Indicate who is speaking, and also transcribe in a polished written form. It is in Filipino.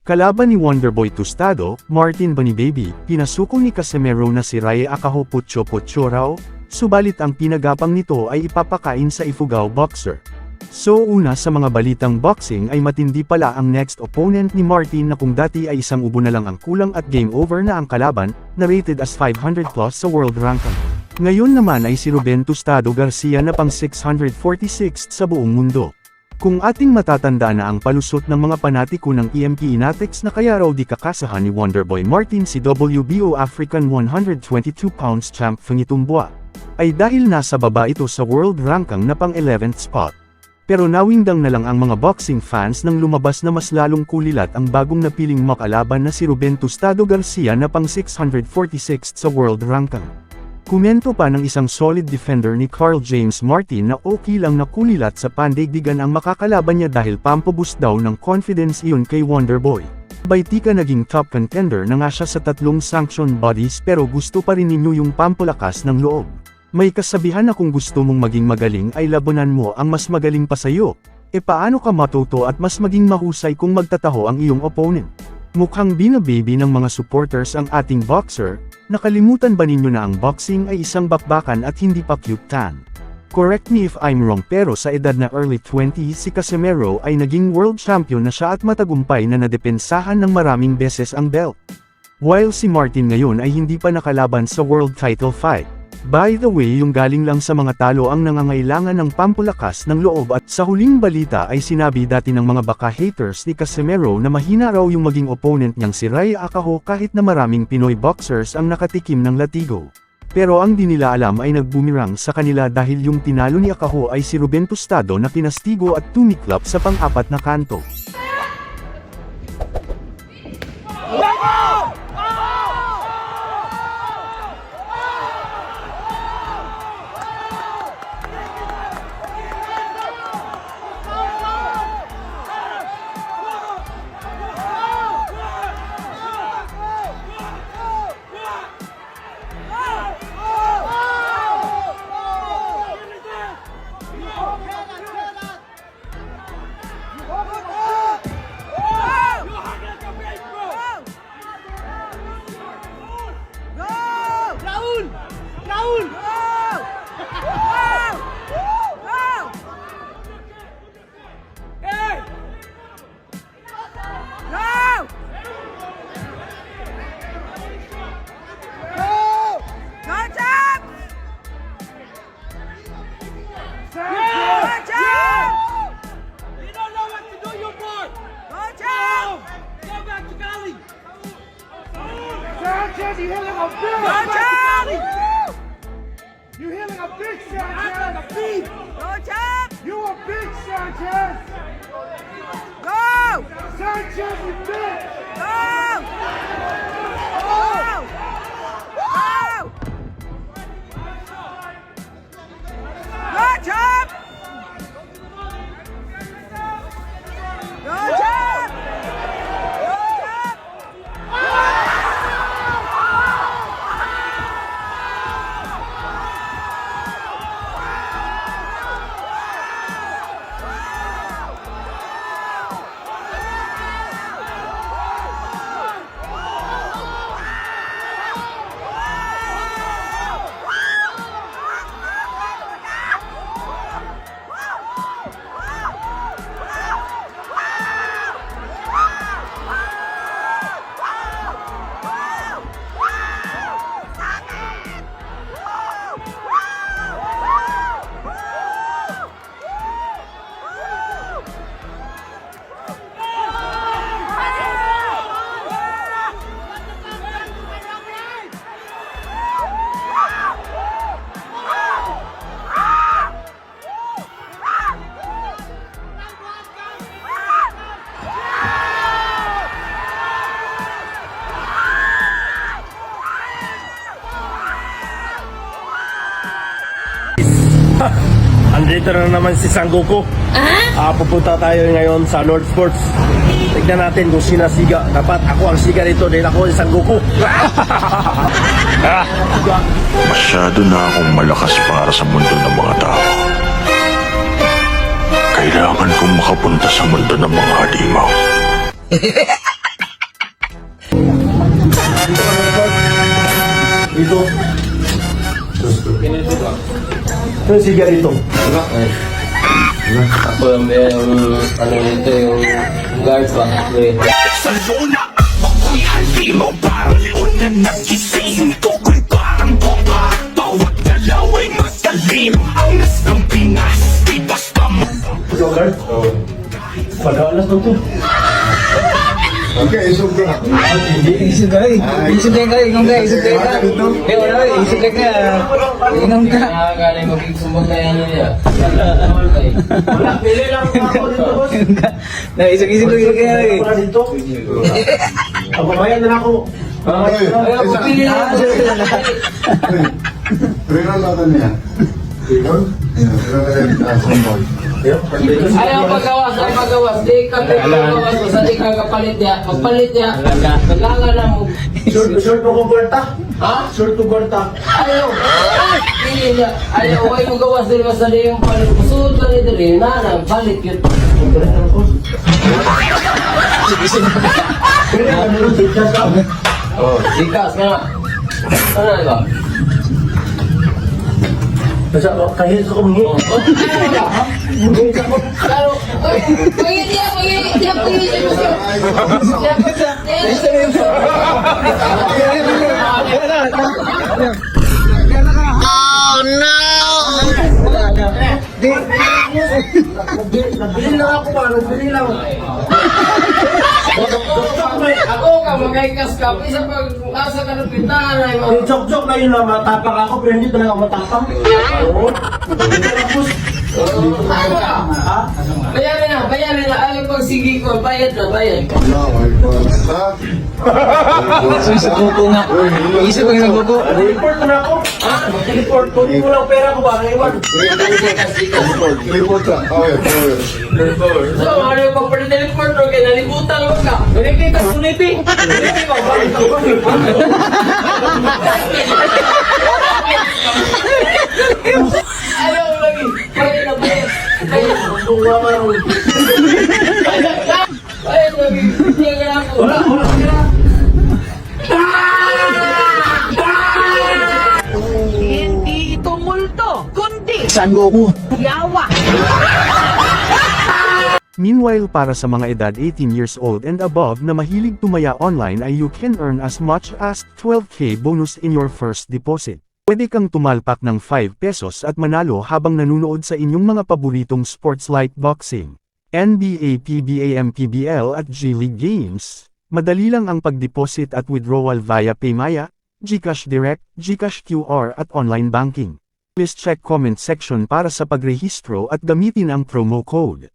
Speaker 1: Kalaban ni Wonderboy Tostado, Martin Banibaby, pinasuko ni Casimero na si Ray Akaho Putyo raw, subalit ang pinagapang nito ay ipapakain sa Ifugao boxer. So una sa mga balitang boxing ay matindi pala ang next opponent ni Martin na kung dati ay isang ubo na lang ang kulang at game over na ang kalaban, na rated as 500 plus sa world ranking. Ngayon naman ay si Ruben Tostado Garcia na pang 646 sa buong mundo. Kung ating matatanda na ang palusot ng mga panatiko ng EMP Inatex na kaya raw di kakasahan ni Wonderboy Martin si WBO African 122 pounds champ Fangitumbua, ay dahil nasa baba ito sa world ranking na pang 11th spot. Pero nawindang na lang ang mga boxing fans nang lumabas na mas lalong kulilat ang bagong napiling makalaban na si Ruben Tostado Garcia na pang 646 sa world ranking. Komento pa ng isang solid defender ni Carl James Martin na okay lang na kulilat sa pandaigdigan ang makakalaban niya dahil pampaboost daw ng confidence iyon kay Wonderboy. Baitika naging top contender na nga siya sa 3 sanction bodies pero gusto pa rin ninyo yung pampalakas ng loob. May kasabihan na kung gusto mong maging magaling ay labanan mo ang mas magaling pa sayo. E paano ka matuto at mas maging mahusay kung magtataho ang iyong opponent? Mukhang binababy ng mga supporters ang ating boxer. Nakalimutan ba ninyo na ang boxing ay isang bakbakan at hindi pa cute-tan? Correct me if I'm wrong pero sa edad na early 20s si Casimero ay naging world champion na siya at matagumpay na nadepensahan ng maraming beses ang belt. While si Martin ngayon ay hindi pa nakalaban sa world title fight. By the way, yung galing lang sa mga talo ang nangangailangan ng pampulakas ng loob at sa huling balita ay sinabi dati ng mga baka haters ni Casimero na mahina raw yung maging opponent niyang si Ray Akaho kahit na maraming Pinoy boxers ang nakatikim ng latigo. Pero ang di nila alam ay nagbumirang sa kanila dahil yung tinalo ni Akaho ay si Ruben Tostado na pinastigo at tumiklap sa pang-apat na kanto.
Speaker 2: Sanchez, you hit like a big! You hit like a big Sanchez! Like a beat! You a big Sanchez!
Speaker 3: Go!
Speaker 2: Sanchez is big!
Speaker 3: Go! Go! Go! Go, champ! Go, champ! Go, champ!
Speaker 4: Andito na naman si Sangoku. Pupunta tayo ngayon sa North Sports. Tignan natin kung sino siga. Dapat ako ang siga dito dahil ako si Sangoku.
Speaker 5: Masyado na akong malakas para sa mundo ng mga tao. Kailangan kong makapunta sa mundo ng mga halimaw.
Speaker 4: Dito. Ano siga dito?
Speaker 6: Ako lang ba yung ano nito yung guard ba? Okay.
Speaker 4: Ikaw, guard? Oo. Pag-alas na to.
Speaker 7: Okay, isog ka.
Speaker 8: Isip ka kayo, inom ka, isip kayo ka. Eh, wala kayo, isip kayo ka. Inom ka.
Speaker 6: Nakagaling magigsumbong tayo niya.
Speaker 4: Wala, pili lang ako dito, boss.
Speaker 8: Isip ko yun kaya eh.
Speaker 4: Wala dito. Ang babayan na ako.
Speaker 7: Okay, isa. Tingnan natin niya. Tingnan? Tingnan natin.
Speaker 6: Ayaw paggawas, ayaw paggawas. Di ka paggawas, basta di ka kapalit niya. Pagpalit niya, kailangan na mo.
Speaker 4: Short mo kong kwarta?
Speaker 6: Ha?
Speaker 4: Short to kwarta.
Speaker 6: Ayaw. Pili niya. Ayaw, huwag mo gawas din basta di yung palit. Susunod ka nito rin. Nanang, palit yun. Oh, sikas ka na. Ano na ba?
Speaker 4: Basta, kahit sa kumingi.
Speaker 6: Pero, pagin niya.
Speaker 4: Nabili lang ako ba? Nabili lang.
Speaker 6: Ako ka, magkaikas ka. Isa pag asa ka ng pintahan ay mga...
Speaker 4: Joke-joke na yun na matapang ako, pero hindi talaga ako matapang. Oo.
Speaker 6: Ano ka?
Speaker 4: Ha?
Speaker 6: Bayarin na. Ayaw pag sige ko, bayad na, bayad.
Speaker 7: Wala, may kwarta.
Speaker 8: Isip ko nga. Isip ko yung nagbuko.
Speaker 4: Report na ako. Ha? Report. Kunin mo lang pera ko ba? Iwan.
Speaker 7: Report ka. Okay, okay.
Speaker 6: So, ano yung pagpapaliteleport mo? Kaya nalibutan mo ka. Nalipin ka, sunipi. Nalipin ka, bakit ako? Ayaw lagi. Bayad na, bayad.
Speaker 4: Bunga maroon.
Speaker 6: Bayad lagi. Hindi ka na ako.
Speaker 4: Wala.
Speaker 3: Hindi ito multo, kundi
Speaker 8: Sangoku.
Speaker 3: yawa.
Speaker 1: Meanwhile para sa mga edad 18 years old and above na mahilig tumaya online ay you can earn as much as 12k bonus in your first deposit. Pwede kang tumalpak ng 5 pesos at manalo habang nanonood sa inyong mga paboritong sports like boxing, NBA, PBA, PBL at G-League games. Madali lang ang pag-deposit at withdrawal via Paymaya, GCash Direct, GCash QR at online banking. Please check comment section para sa pagrehistro at gamitin ang promo code.